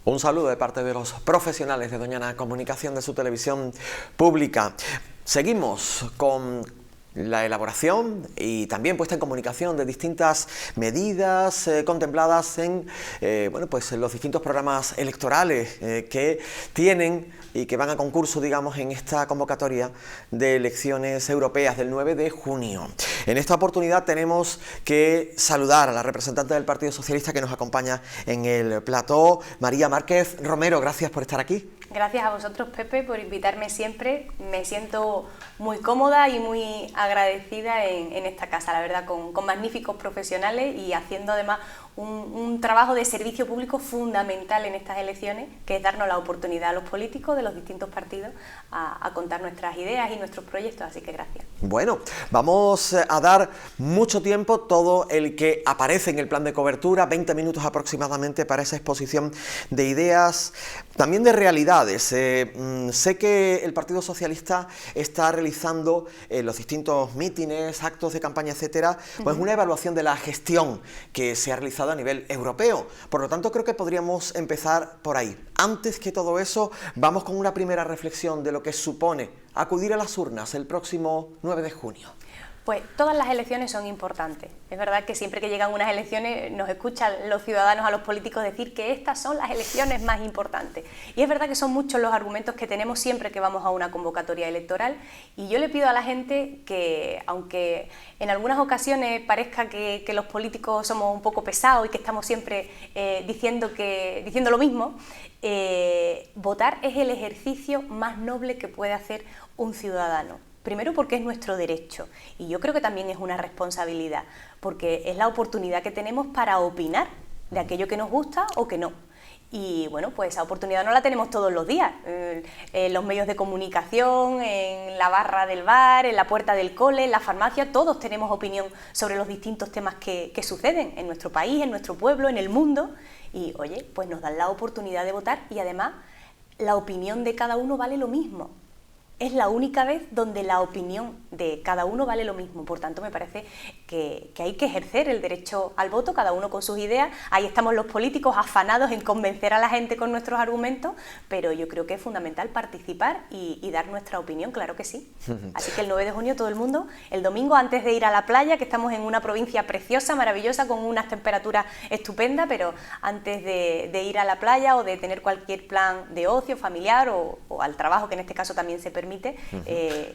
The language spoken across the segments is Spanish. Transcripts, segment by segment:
Un saludo de parte de los profesionales de Doñana Comunicación de su televisión pública. Seguimos con la elaboración y también puesta en comunicación de distintas medidas contempladas en los distintos programas electorales que tienen y que van a concurso, digamos, en esta convocatoria de elecciones europeas del 9 de junio. En esta oportunidad tenemos que saludar a la representante del Partido Socialista que nos acompaña en el plató, María Márquez Romero. Gracias por estar aquí. Gracias a vosotros, Pepe, por invitarme siempre. Me siento muy cómoda y muy agradecida en esta casa, la verdad, con magníficos profesionales y haciendo además un trabajo de servicio público fundamental en estas elecciones, que es darnos la oportunidad a los políticos de los distintos partidos a contar nuestras ideas y nuestros proyectos, así que gracias. Bueno, vamos a dar mucho tiempo, todo el que aparece en el plan de cobertura, 20 minutos aproximadamente para esa exposición de ideas, también de realidades. Sé que el Partido Socialista está realizando los distintos mítines, actos de campaña, etcétera, pues una evaluación de la gestión que se ha realizado a nivel europeo. Por lo tanto, creo que podríamos empezar por ahí. Antes que todo eso, vamos con una primera reflexión de lo que supone acudir a las urnas el próximo 9 de junio. Pues todas las elecciones son importantes. Es verdad que siempre que llegan unas elecciones nos escuchan los ciudadanos a los políticos decir que estas son las elecciones más importantes. Y es verdad que son muchos los argumentos que tenemos siempre que vamos a una convocatoria electoral. Y yo le pido a la gente que, aunque en algunas ocasiones parezca que los políticos somos un poco pesados y que estamos siempre diciendo lo mismo, votar es el ejercicio más noble que puede hacer un ciudadano. Primero porque es nuestro derecho y yo creo que también es una responsabilidad, porque es la oportunidad que tenemos para opinar de aquello que nos gusta o que no. Y bueno, pues esa oportunidad no la tenemos todos los días, en los medios de comunicación, en la barra del bar, en la puerta del cole, en la farmacia, todos tenemos opinión sobre los distintos temas que suceden en nuestro país, en nuestro pueblo, en el mundo. Y oye, pues nos dan la oportunidad de votar y además la opinión de cada uno vale lo mismo. Es la única vez donde la opinión de cada uno vale lo mismo. Por tanto, me parece que hay que ejercer el derecho al voto, cada uno con sus ideas. Ahí estamos los políticos afanados en convencer a la gente con nuestros argumentos, pero yo creo que es fundamental participar y dar nuestra opinión, claro que sí. Así que el 9 de junio todo el mundo, el domingo antes de ir a la playa, que estamos en una provincia preciosa, maravillosa, con unas temperaturas estupendas, pero antes de ir a la playa o de tener cualquier plan de ocio familiar o al trabajo, que en este caso también se permite,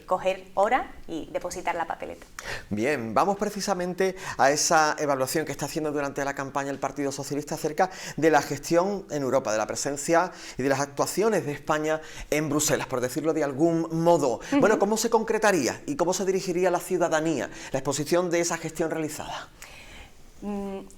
coger hora y depositar la papeleta. Bien, vamos precisamente a esa evaluación que está haciendo durante la campaña el Partido Socialista acerca de la gestión en Europa, de la presencia y de las actuaciones de España en Bruselas, por decirlo de algún modo. Bueno, ¿cómo se concretaría y cómo se dirigiría a la ciudadanía la exposición de esa gestión realizada?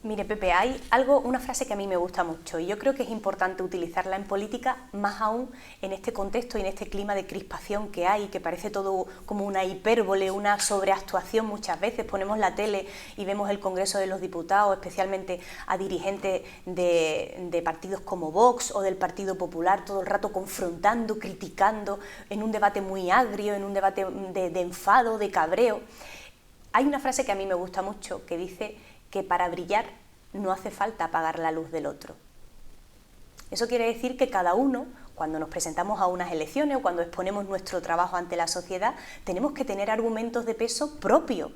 Mire, Pepe, hay una frase que a mí me gusta mucho y yo creo que es importante utilizarla en política, más aún en este contexto y en este clima de crispación que hay, que parece todo como una hipérbole, una sobreactuación muchas veces. Ponemos la tele y vemos el Congreso de los Diputados, especialmente a dirigentes de partidos como Vox o del Partido Popular, todo el rato confrontando, criticando, en un debate muy agrio, en un debate de enfado, de cabreo. Hay una frase que a mí me gusta mucho que dice que para brillar no hace falta apagar la luz del otro. Eso quiere decir que cada uno, cuando nos presentamos a unas elecciones o cuando exponemos nuestro trabajo ante la sociedad, tenemos que tener argumentos de peso propio,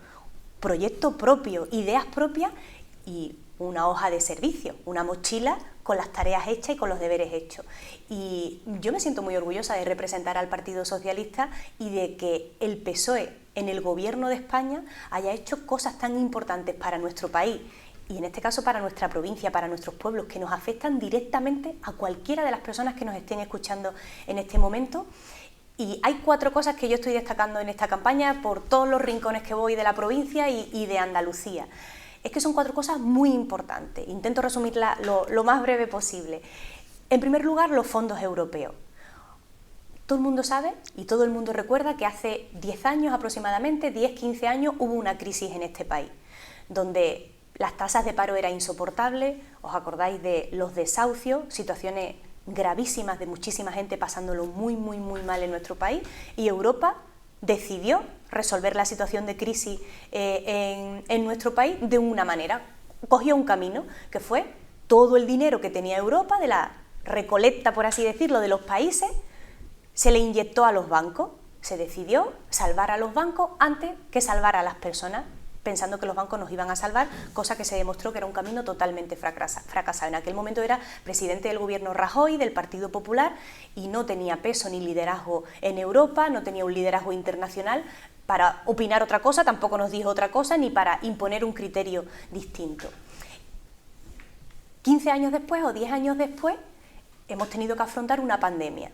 proyecto propio, ideas propias y una hoja de servicio, una mochila con las tareas hechas y con los deberes hechos. Y yo me siento muy orgullosa de representar al Partido Socialista y de que el PSOE en el gobierno de España haya hecho cosas tan importantes para nuestro país y en este caso para nuestra provincia, para nuestros pueblos, que nos afectan directamente a cualquiera de las personas que nos estén escuchando en este momento. Y hay 4 cosas que yo estoy destacando en esta campaña por todos los rincones que voy de la provincia y de Andalucía. Es que son 4 cosas muy importantes. Intento resumirla lo más breve posible. En primer lugar, los fondos europeos. Todo el mundo sabe y todo el mundo recuerda que hace 10 años aproximadamente, 10-15 años, hubo una crisis en este país, donde las tasas de paro eran insoportables, os acordáis de los desahucios, situaciones gravísimas de muchísima gente pasándolo muy mal en nuestro país, y Europa decidió resolver la situación de crisis en nuestro país de una manera. Cogió un camino que fue todo el dinero que tenía Europa de la recolecta, por así decirlo, de los países, se le inyectó a los bancos. Se decidió salvar a los bancos antes que salvar a las personas, pensando que los bancos nos iban a salvar, cosa que se demostró que era un camino totalmente fracasado. En aquel momento era presidente del gobierno Rajoy, del Partido Popular, y no tenía peso ni liderazgo en Europa, no tenía un liderazgo internacional para opinar otra cosa, tampoco nos dijo otra cosa, ni para imponer un criterio distinto. 15 años después o 10 años después hemos tenido que afrontar una pandemia.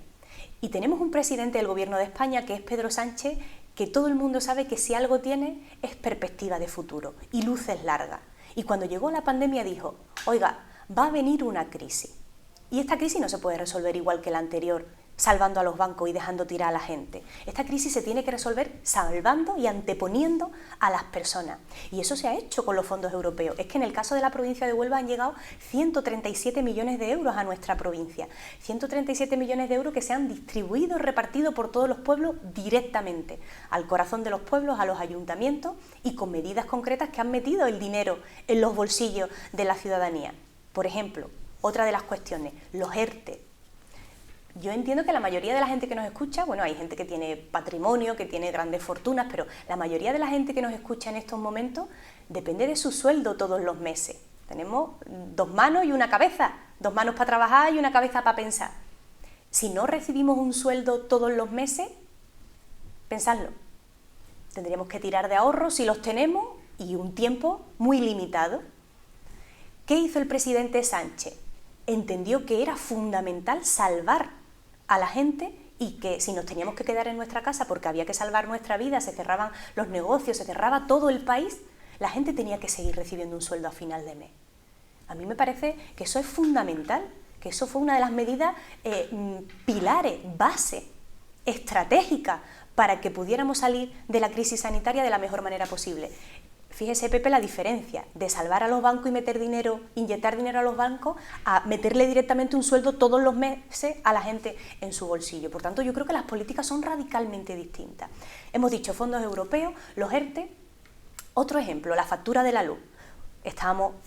Y tenemos un presidente del Gobierno de España, que es Pedro Sánchez, que todo el mundo sabe que si algo tiene es perspectiva de futuro y luces largas. Y cuando llegó la pandemia dijo, oiga, va a venir una crisis. Y esta crisis no se puede resolver igual que la anterior, salvando a los bancos y dejando tirar a la gente. Esta crisis se tiene que resolver salvando y anteponiendo a las personas. Y eso se ha hecho con los fondos europeos. Es que en el caso de la provincia de Huelva han llegado 137 millones de euros a nuestra provincia. 137 millones de euros que se han distribuido, repartido por todos los pueblos directamente, al corazón de los pueblos, a los ayuntamientos, y con medidas concretas que han metido el dinero en los bolsillos de la ciudadanía. Por ejemplo, otra de las cuestiones, los ERTE. Yo entiendo que la mayoría de la gente que nos escucha, bueno, hay gente que tiene patrimonio, que tiene grandes fortunas, pero la mayoría de la gente que nos escucha en estos momentos depende de su sueldo todos los meses. Tenemos 2 manos y una cabeza, 2 manos para trabajar y una cabeza para pensar. Si no recibimos un sueldo todos los meses, pensadlo, tendríamos que tirar de ahorros si los tenemos y un tiempo muy limitado. ¿Qué hizo el presidente Sánchez? Entendió que era fundamental salvar a la gente y que si nos teníamos que quedar en nuestra casa porque había que salvar nuestra vida, se cerraban los negocios, se cerraba todo el país, la gente tenía que seguir recibiendo un sueldo a final de mes. A mí me parece que eso es fundamental, que eso fue una de las medidas pilares, base, estratégica para que pudiéramos salir de la crisis sanitaria de la mejor manera posible. Fíjese, Pepe, la diferencia de salvar a los bancos y meter dinero, inyectar dinero a los bancos, a meterle directamente un sueldo todos los meses a la gente en su bolsillo. Por tanto, yo creo que las políticas son radicalmente distintas. Hemos dicho fondos europeos, los ERTE. Otro ejemplo, la factura de la luz.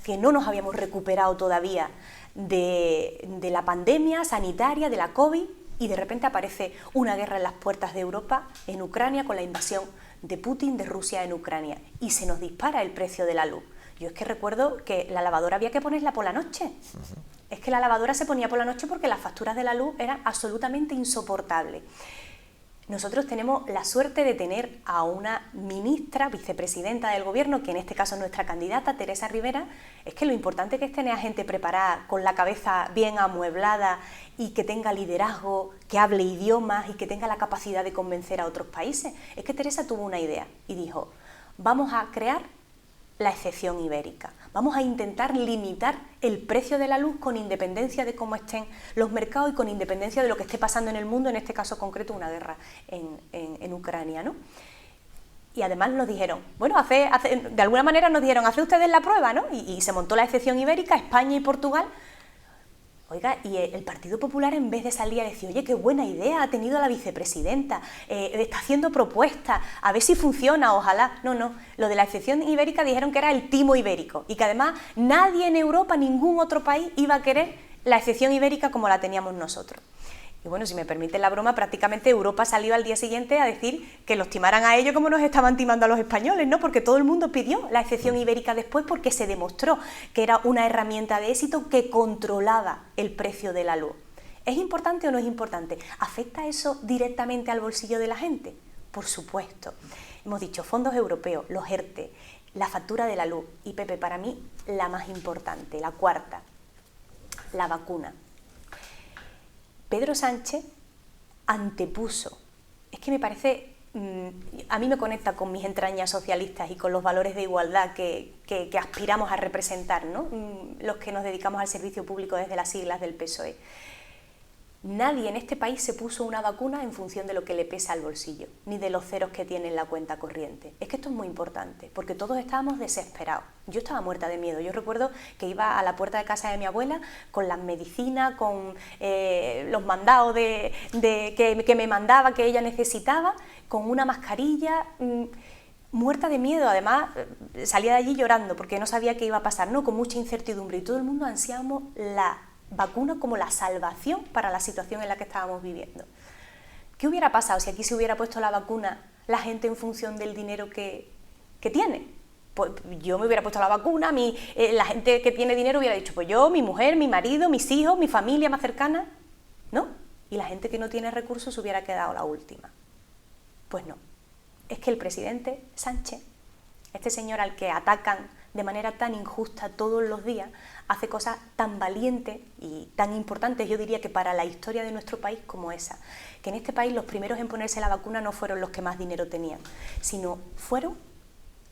Que no nos habíamos recuperado todavía de la pandemia sanitaria, de la COVID, y de repente aparece una guerra en las puertas de Europa, en Ucrania, con la invasión de Putin, de Rusia en Ucrania, y se nos dispara el precio de la luz. Yo es que recuerdo que la lavadora había que ponerla por la noche. Es que la lavadora se ponía por la noche porque las facturas de la luz eran absolutamente insoportables. Nosotros tenemos la suerte de tener a una ministra, vicepresidenta del gobierno, que en este caso es nuestra candidata, Teresa Rivera. Es que lo importante que es tener a gente preparada, con la cabeza bien amueblada y que tenga liderazgo, que hable idiomas y que tenga la capacidad de convencer a otros países. Es que Teresa tuvo una idea y dijo, vamos a crear la excepción ibérica. Vamos a intentar limitar el precio de la luz con independencia de cómo estén los mercados y con independencia de lo que esté pasando en el mundo, en este caso concreto una guerra en Ucrania, ¿no? Y además nos dijeron, bueno, de alguna manera nos dijeron, haced ustedes la prueba, ¿no? Y se montó la excepción ibérica, España y Portugal. Oiga, y el Partido Popular, en vez de salir a decir, oye, qué buena idea ha tenido la vicepresidenta, está haciendo propuestas, a ver si funciona, ojalá. No, lo de la excepción ibérica dijeron que era el timo ibérico y que además nadie en Europa, ningún otro país, iba a querer la excepción ibérica como la teníamos nosotros. Y bueno, si me permite la broma, prácticamente Europa salió al día siguiente a decir que los timaran a ellos como nos estaban timando a los españoles, ¿no? Porque todo el mundo pidió la excepción ibérica después porque se demostró que era una herramienta de éxito que controlaba el precio de la luz. ¿Es importante o no es importante? ¿Afecta eso directamente al bolsillo de la gente? Por supuesto. Hemos dicho fondos europeos, los ERTE, la factura de la luz y, Pepe, para mí la más importante, la cuarta, la vacuna. Pedro Sánchez antepuso, es que me parece, a mí me conecta con mis entrañas socialistas y con los valores de igualdad que aspiramos a representar, ¿no? Los que nos dedicamos al servicio público desde las siglas del PSOE. Nadie en este país se puso una vacuna en función de lo que le pesa al bolsillo, ni de los ceros que tiene en la cuenta corriente. Es que esto es muy importante, porque todos estábamos desesperados. Yo estaba muerta de miedo. Yo recuerdo que iba a la puerta de casa de mi abuela con las medicinas, con los mandados que me mandaba, que ella necesitaba, con una mascarilla, muerta de miedo. Además, salía de allí llorando porque no sabía qué iba a pasar, ¿no? Con mucha incertidumbre, y todo el mundo ansiábamos la vacuna como la salvación para la situación en la que estábamos viviendo. ¿Qué hubiera pasado si aquí se hubiera puesto la vacuna la gente en función del dinero que tiene? Pues yo me hubiera puesto la vacuna, la gente que tiene dinero hubiera dicho, pues yo, mi mujer, mi marido, mis hijos, mi familia más cercana, ¿no? Y la gente que no tiene recursos se hubiera quedado la última. Pues no. Es que el presidente Sánchez, este señor al que atacan de manera tan injusta todos los días, hace cosas tan valientes y tan importantes, yo diría que para la historia de nuestro país como esa. Que en este país los primeros en ponerse la vacuna no fueron los que más dinero tenían, sino fueron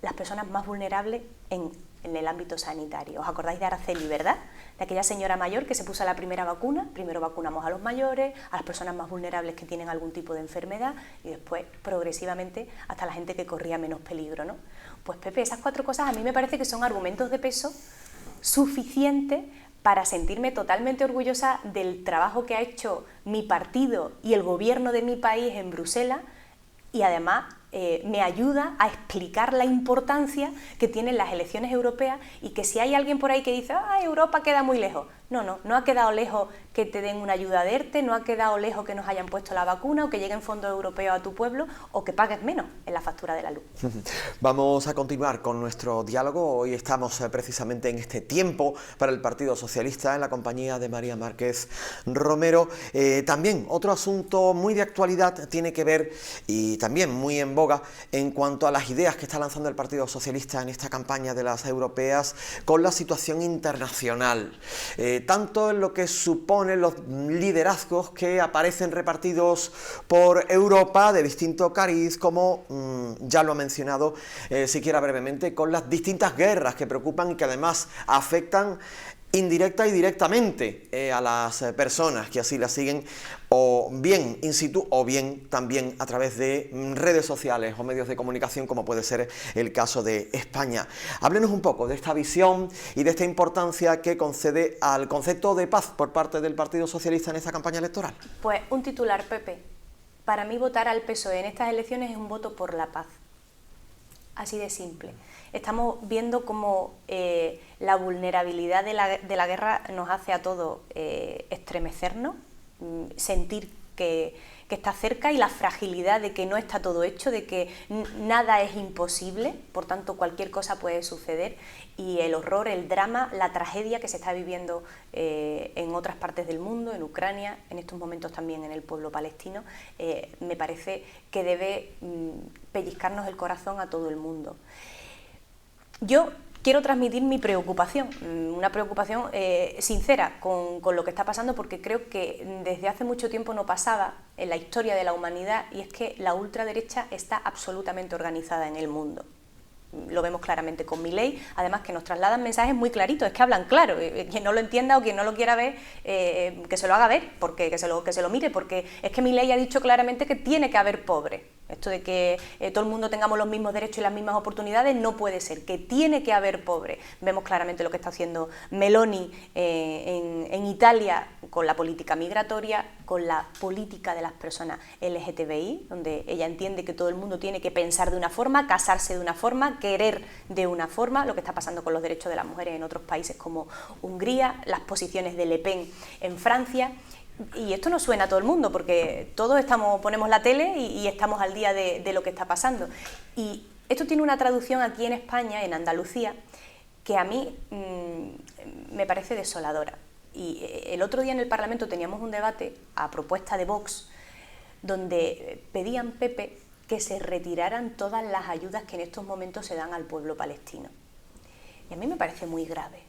las personas más vulnerables en el ámbito sanitario. ¿Os acordáis de Araceli, verdad? De aquella señora mayor que se puso la primera vacuna. Primero vacunamos a los mayores, a las personas más vulnerables que tienen algún tipo de enfermedad y después, progresivamente, hasta la gente que corría menos peligro, ¿no? Pues Pepe, esas 4 cosas a mí me parece que son argumentos de peso suficientes para sentirme totalmente orgullosa del trabajo que ha hecho mi partido y el gobierno de mi país en Bruselas y además me ayuda a explicar la importancia que tienen las elecciones europeas y que si hay alguien por ahí que dice Europa queda muy lejos, no ha quedado lejos que te den una ayuda de ERTE, no ha quedado lejos que nos hayan puesto la vacuna o que lleguen fondos europeos a tu pueblo o que pagues menos en la factura de la luz. Vamos a continuar con nuestro diálogo. Hoy estamos precisamente en este tiempo para el Partido Socialista en la compañía de María Márquez Romero. También otro asunto muy de actualidad tiene que ver y también muy en boga en cuanto a las ideas que está lanzando el Partido Socialista en esta campaña de las europeas con la situación internacional. Tanto en lo que suponen los liderazgos que aparecen repartidos por Europa de distinto cariz, como ya lo ha mencionado siquiera brevemente, con las distintas guerras que preocupan y que además afectan indirecta y directamente a las personas que así las siguen, o bien in situ o bien también a través de redes sociales o medios de comunicación, como puede ser el caso de España. Háblenos un poco de esta visión y de esta importancia que concede al concepto de paz por parte del Partido Socialista en esta campaña electoral. Pues un titular, Pepe. Para mí votar al PSOE en estas elecciones es un voto por la paz. Así de simple. Estamos viendo cómo la vulnerabilidad de la guerra nos hace a todos estremecernos, sentir que está cerca y la fragilidad de que no está todo hecho, de que nada es imposible, por tanto cualquier cosa puede suceder y el horror, el drama, la tragedia que se está viviendo en otras partes del mundo, en Ucrania, en estos momentos también en el pueblo palestino, me parece que debe pellizcarnos el corazón a todo el mundo. Yo quiero transmitir mi preocupación, una preocupación sincera con lo que está pasando, porque creo que desde hace mucho tiempo no pasaba en la historia de la humanidad, y es que la ultraderecha está absolutamente organizada en el mundo. Lo vemos claramente con Milei, además que nos trasladan mensajes muy claritos, es que hablan claro, quien no lo entienda o quien no lo quiera ver, que se lo haga ver, porque que se lo mire, porque es que Milei ha dicho claramente que tiene que haber pobres. Esto de que todo el mundo tengamos los mismos derechos y las mismas oportunidades no puede ser, que tiene que haber pobres. Vemos claramente lo que está haciendo Meloni en Italia con la política migratoria, con la política de las personas LGTBI, donde ella entiende que todo el mundo tiene que pensar de una forma, casarse de una forma, querer de una forma, lo que está pasando con los derechos de las mujeres en otros países como Hungría, las posiciones de Le Pen en Francia. Y esto no suena a todo el mundo, porque todos ponemos la tele y estamos al día de lo que está pasando. Y esto tiene una traducción aquí en España, en Andalucía, que a mí me parece desoladora. Y el otro día en el Parlamento teníamos un debate a propuesta de Vox, donde pedían, Pepe, que se retiraran todas las ayudas que en estos momentos se dan al pueblo palestino. Y a mí me parece muy grave,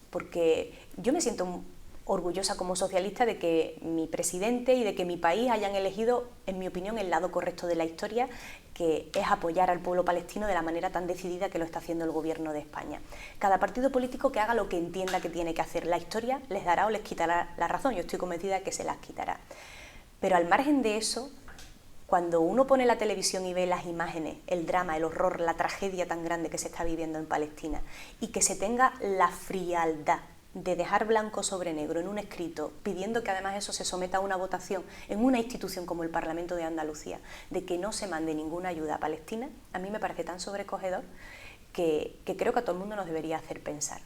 porque yo me siento orgullosa como socialista de que mi presidente y de que mi país hayan elegido, en mi opinión, el lado correcto de la historia, que es apoyar al pueblo palestino de la manera tan decidida que lo está haciendo el gobierno de España. Cada partido político que haga lo que entienda que tiene que hacer, la historia les dará o les quitará la razón, yo estoy convencida de que se las quitará. Pero al margen de eso, cuando uno pone la televisión y ve las imágenes, el drama, el horror, la tragedia tan grande que se está viviendo en Palestina, y que se tenga la frialdad de dejar blanco sobre negro en un escrito, pidiendo que además eso se someta a una votación en una institución como el Parlamento de Andalucía, de que no se mande ninguna ayuda a Palestina, a mí me parece tan sobrecogedor que creo que a todo el mundo nos debería hacer pensar.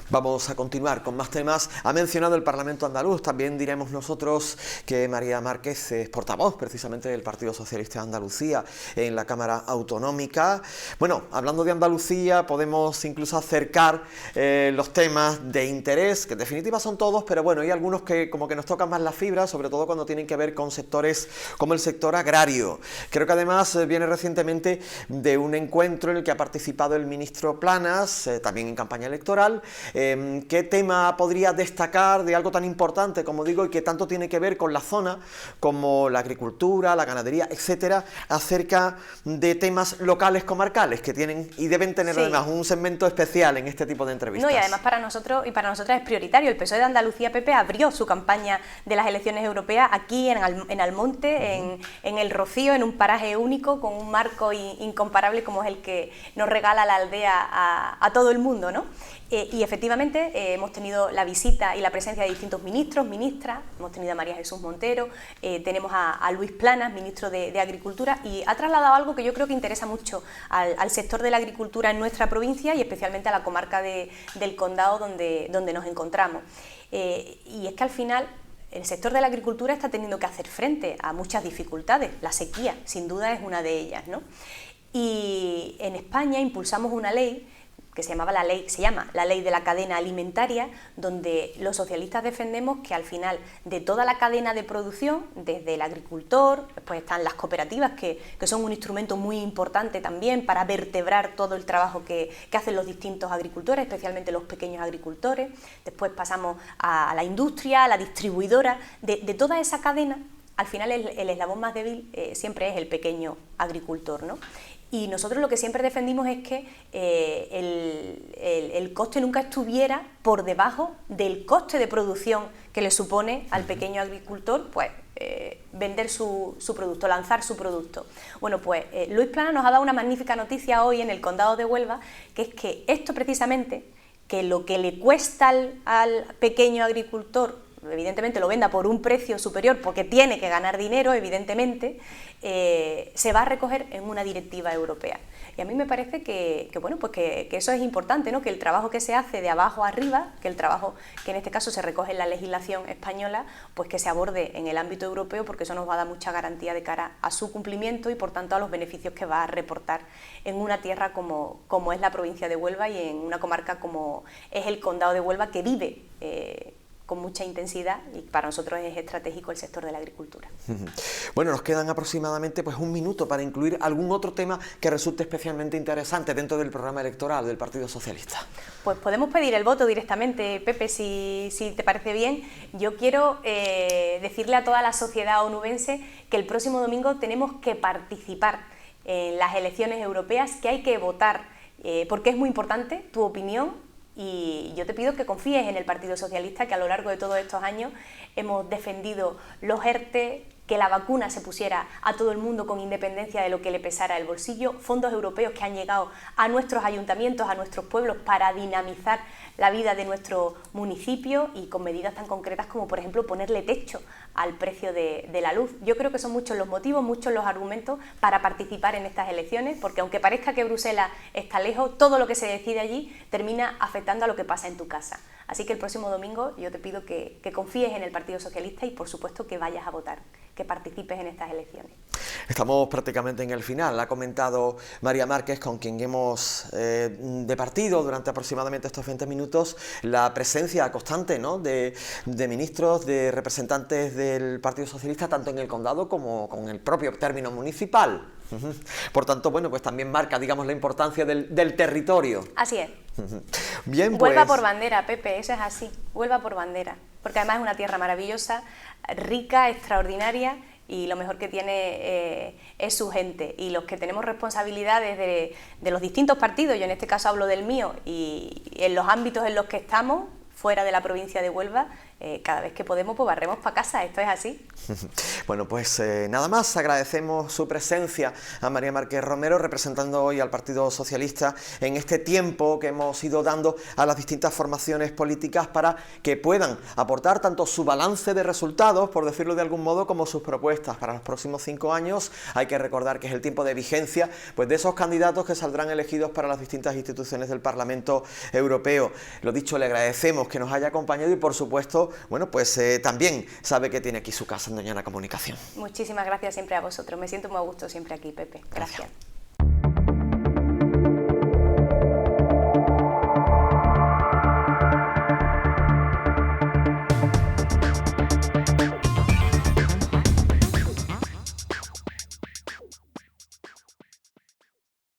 Vamos a continuar con más temas. Ha mencionado el Parlamento andaluz, también diremos nosotros que María Márquez es portavoz precisamente del Partido Socialista de Andalucía en la Cámara Autonómica. Bueno, hablando de Andalucía podemos incluso acercar los temas de interés, que en definitiva son todos, pero bueno, hay algunos que como que nos tocan más la fibra, sobre todo cuando tienen que ver con sectores como el sector agrario. Creo que además viene recientemente de un encuentro en el que ha participado el ministro Planas, también en campaña electoral. ¿Qué tema podría destacar de algo tan importante, como digo, y que tanto tiene que ver con la zona, como la agricultura, la ganadería, etcétera, acerca de temas locales comarcales que tienen y deben tener además un segmento especial en este tipo de entrevistas? No, y además para nosotros y para nosotras es prioritario. El PSOE de Andalucía, Pepe, abrió su campaña de las elecciones europeas aquí en Almonte, en El Rocío, en un paraje único, con un marco incomparable como es el que nos regala la aldea a todo el mundo, ¿no? Y efectivamente hemos tenido la visita y la presencia de distintos ministros, ministras, hemos tenido a María Jesús Montero, tenemos a Luis Planas, ministro de Agricultura, y ha trasladado algo que yo creo que interesa mucho al sector de la agricultura en nuestra provincia y especialmente a la comarca del Condado donde nos encontramos. Y es que al final el sector de la agricultura está teniendo que hacer frente a muchas dificultades. La sequía, sin duda, es una de ellas, ¿no? Y en España impulsamos una ley que se llama la ley de la cadena alimentaria, donde los socialistas defendemos que al final de toda la cadena de producción, desde el agricultor, después están las cooperativas, que son un instrumento muy importante también para vertebrar todo el trabajo que hacen los distintos agricultores, especialmente los pequeños agricultores, después pasamos a la industria, a la distribuidora, de toda esa cadena. Al final el eslabón más débil siempre es el pequeño agricultor, ¿no? Y nosotros lo que siempre defendimos es que el coste nunca estuviera por debajo del coste de producción que le supone al pequeño agricultor pues, vender su producto, lanzar su producto. Bueno, pues Luis Planas nos ha dado una magnífica noticia hoy en el Condado de Huelva, que es que esto precisamente, que lo que le cuesta al pequeño agricultor, evidentemente lo venda por un precio superior porque tiene que ganar dinero, evidentemente, se va a recoger en una directiva europea. Y a mí me parece que eso es importante, ¿no? Que el trabajo que se hace de abajo arriba, que el trabajo que en este caso se recoge en la legislación española, pues que se aborde en el ámbito europeo, porque eso nos va a dar mucha garantía de cara a su cumplimiento y por tanto a los beneficios que va a reportar en una tierra como es la provincia de Huelva y en una comarca como es el Condado de Huelva, que vive con mucha intensidad, y para nosotros es estratégico el sector de la agricultura. Bueno, nos quedan aproximadamente pues un minuto para incluir algún otro tema que resulte especialmente interesante dentro del programa electoral del Partido Socialista. Pues podemos pedir el voto directamente, Pepe, si te parece bien. Yo quiero decirle a toda la sociedad onubense que el próximo domingo tenemos que participar en las elecciones europeas, que hay que votar, porque es muy importante tu opinión. Y yo te pido que confíes en el Partido Socialista, que a lo largo de todos estos años hemos defendido los ERTE, que la vacuna se pusiera a todo el mundo con independencia de lo que le pesara el bolsillo, fondos europeos que han llegado a nuestros ayuntamientos, a nuestros pueblos, para dinamizar la vida de nuestro municipio y con medidas tan concretas como, por ejemplo, ponerle techo al precio de la luz. Yo creo que son muchos los motivos, muchos los argumentos para participar en estas elecciones, porque aunque parezca que Bruselas está lejos, todo lo que se decide allí termina afectando a lo que pasa en tu casa. Así que el próximo domingo yo te pido que confíes en el Partido Socialista y, por supuesto, que vayas a votar, que participes en estas elecciones. Estamos prácticamente en el final. Ha comentado María Márquez, con quien hemos departido durante aproximadamente estos 20 minutos, la presencia constante, ¿no?, de ministros, de representantes del Partido Socialista, tanto en el condado como con el propio término municipal. Por tanto, bueno, pues también marca, digamos, la importancia del territorio. Así es. Bien, pues... Huelva por bandera, Pepe, eso es así, Huelva por bandera, porque además es una tierra maravillosa, rica, extraordinaria, y lo mejor que tiene es su gente, y los que tenemos responsabilidades de los distintos partidos, yo en este caso hablo del mío, y en los ámbitos en los que estamos, fuera de la provincia de Huelva, cada vez que podemos pues barremos para casa, esto es así. Bueno, pues nada más, agradecemos su presencia a María Márquez Romero, representando hoy al Partido Socialista en este tiempo que hemos ido dando a las distintas formaciones políticas para que puedan aportar tanto su balance de resultados, por decirlo de algún modo, como sus propuestas para los próximos 5 años. Hay que recordar que es el tiempo de vigencia pues, de esos candidatos que saldrán elegidos para las distintas instituciones del Parlamento Europeo. Lo dicho, le agradecemos que nos haya acompañado y, por supuesto, bueno, pues también sabe que tiene aquí su casa en Doñana Comunicación. Muchísimas gracias siempre a vosotros. Me siento muy a gusto siempre aquí, Pepe. Gracias.